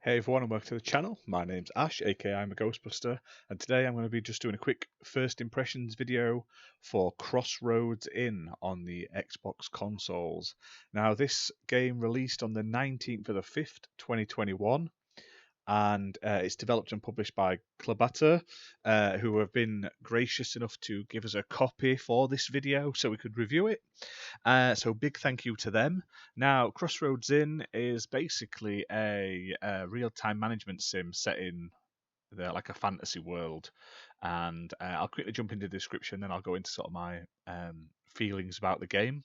Hey everyone, and welcome to the channel. My name's Ash, aka I'm a Ghostbuster, and today I'm going to be just doing a quick first impressions video for Crossroads Inn on the Xbox consoles. Now, this game released on the 19th of the 5th, 2021, and it's developed and published by Clubata, who have been gracious enough to give us a copy for this video so we could review it. So big thank you to them. Now, Crossroads Inn is basically a real-time management sim set in like a fantasy world, and I'll quickly jump into the description, then I'll go into sort of my feelings about the game.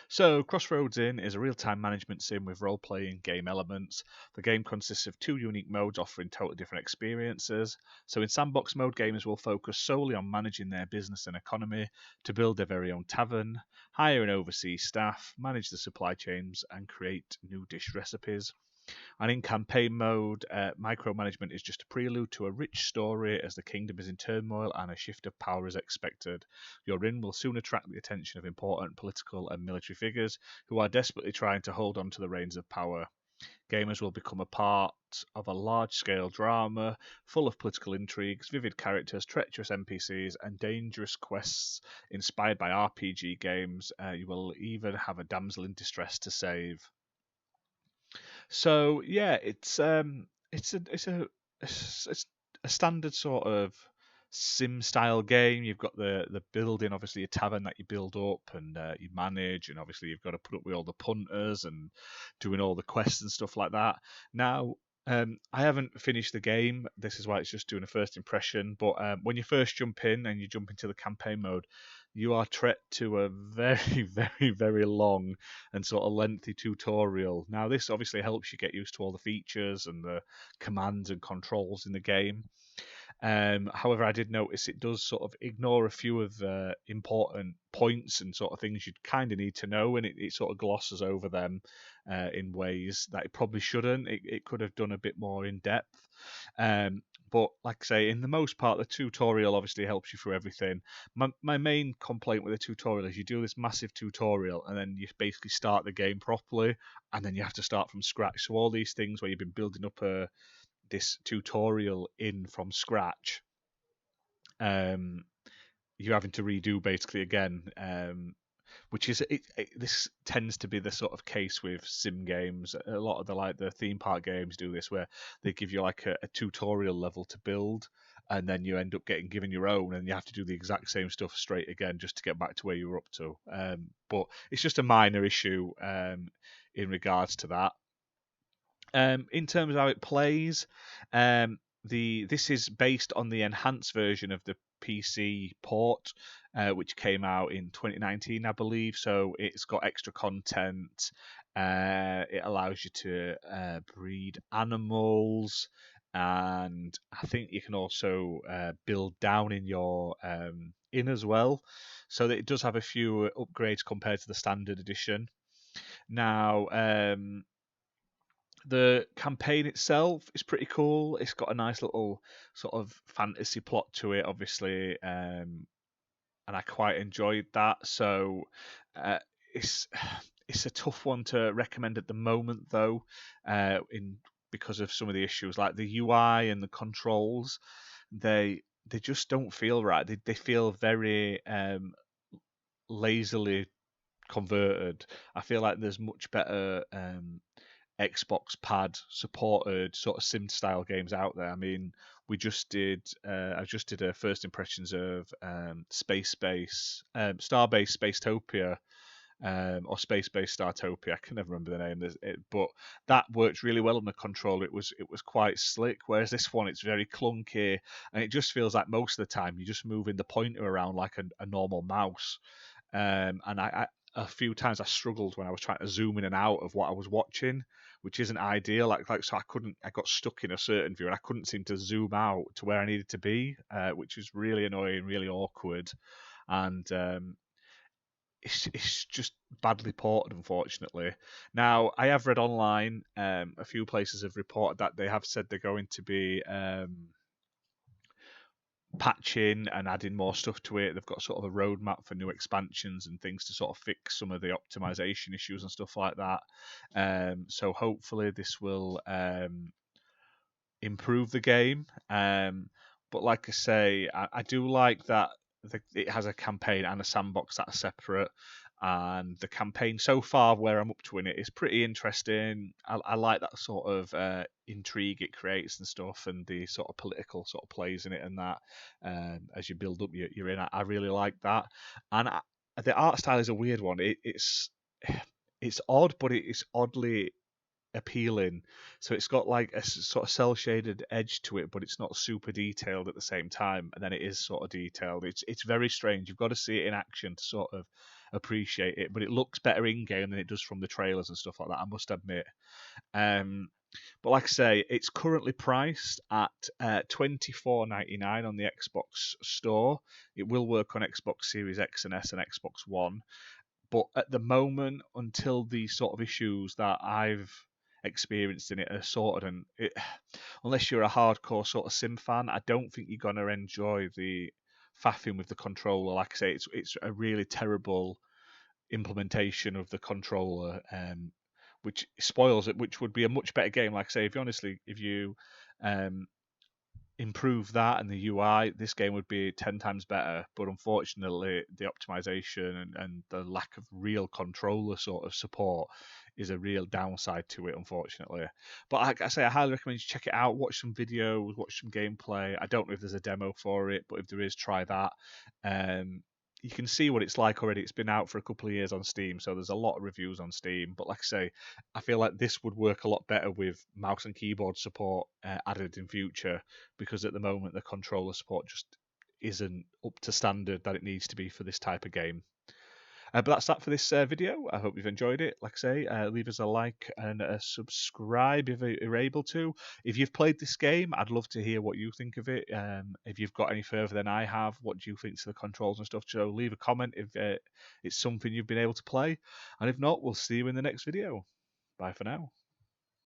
So, Crossroads Inn is a real-time management sim with role-playing game elements. The game consists of two unique modes offering totally different experiences. So in Sandbox mode, gamers will focus solely on managing their business and economy to build their very own tavern, hire and oversee staff, manage the supply chains, and create new dish recipes. And in campaign mode, micromanagement is just a prelude to a rich story as the kingdom is in turmoil and a shift of power is expected. Your inn will soon attract the attention of important political and military figures who are desperately trying to hold on to the reins of power. Gamers will become a part of a large-scale drama full of political intrigues, vivid characters, treacherous NPCs, and dangerous quests inspired by RPG games. You will even have a damsel in distress to save. So yeah, it's a standard sort of sim style game. You've got the building, obviously a tavern that you build up and you manage, and obviously you've got to put up with all the punters and doing all the quests and stuff like that. Now, I haven't finished the game. This is why it's just doing a first impression. But when you first jump in and you jump into the campaign mode, you are treated to a very, very long and sort of lengthy tutorial. Now, this obviously helps you get used to all the features and the commands and controls in the game. However, I did notice it does sort of ignore a few of the important points and sort of things you'd kind of need to know, and it sort of glosses over them in ways that it probably shouldn't. It could have done a bit more in depth. Um, but like I say, in the most part, the tutorial obviously helps you through everything. My main complaint with the tutorial is you do this massive tutorial and then you basically start the game properly, and then you have to start from scratch. So all these things where you've been building up this tutorial in from scratch, um, you're having to redo basically again, which is this tends to be the sort of case with sim games. A lot of the theme park games do this, where they give you like a tutorial level to build, and then you end up getting given your own, and you have to do the exact same stuff straight again just to get back to where you were up to. But it's just a minor issue in regards to that. In terms of how it plays, this is based on the enhanced version of the PC port, which came out in 2019, I believe. So it's got extra content. It allows you to breed animals, and I think you can also build down in your inn as well. So that it does have a few upgrades compared to the standard edition. Now, the campaign itself is pretty cool. It's got a nice little sort of fantasy plot to it, obviously, and I quite enjoyed that. So uh, it's it's a tough one to recommend at the moment, though, in because of some of the issues like the UI and the controls. They just don't feel right. They feel very lazily converted. I feel like there's much better Xbox pad supported sort of sim style games out there. I mean, I just did a first impressions of Starbase Spacetopia, or Space Base Startopia. I can never remember the name, but that worked really well on the controller. It was quite slick. Whereas this one, it's very clunky, and it just feels like most of the time you're just moving the pointer around like a normal mouse. And a few times I struggled when I was trying to zoom in and out of what I was watching, which isn't ideal. So I got stuck in a certain view and I couldn't seem to zoom out to where I needed to be, which was really annoying, really awkward, and it's just badly ported, unfortunately. Now, I have read online, a few places have reported that they have said they're going to be patching and adding more stuff to it. They've got sort of a roadmap for new expansions and things to sort of fix some of the optimization issues and stuff like that. So hopefully this will improve the game. But like I say, I do like that it has a campaign and a sandbox that are separate. And the campaign so far, where I'm up to in it, is pretty interesting. I like that sort of intrigue it creates and stuff, and the sort of political sort of plays in it and that. As you build up, you're in. I really like that. And the art style is a weird one. It's odd, but it's oddly appealing. So it's got like a sort of cell shaded edge to it, but it's not super detailed at the same time. And then it is sort of detailed. It's very strange. You've got to see it in action to sort of appreciate it. But it looks better in game than it does from the trailers and stuff like that, I must admit. But like I say, it's currently priced at $24.99 on the Xbox Store. It will work on Xbox Series X and S and Xbox One. But at the moment, until the sort of issues that I've experienced in it are sorted, and unless you're a hardcore sort of sim fan, I don't think you're gonna enjoy the faffing with the controller. Like I say, it's a really terrible implementation of the controller, which spoils it. Which would be a much better game. Like I say, if you um, improve that and the UI, this game would be 10 times better. But unfortunately, the optimization and the lack of real controller sort of support is a real downside to it, unfortunately. But like I say, I highly recommend you check it out, watch some videos, watch some gameplay. I don't know if there's a demo for it, but if there is, try that. You can see what it's like already. It's been out for a couple of years on Steam, so there's a lot of reviews on Steam. But like I say, I feel like this would work a lot better with mouse and keyboard support added in future, because at the moment the controller support just isn't up to standard that it needs to be for this type of game. But that's that for this video. I hope you've enjoyed it. Like I say, leave us a like and a subscribe if you're able to. If you've played this game, I'd love to hear what you think of it. If you've got any further than I have, what do you think to the controls and stuff? So leave a comment if it's something you've been able to play. And if not, we'll see you in the next video. Bye for now.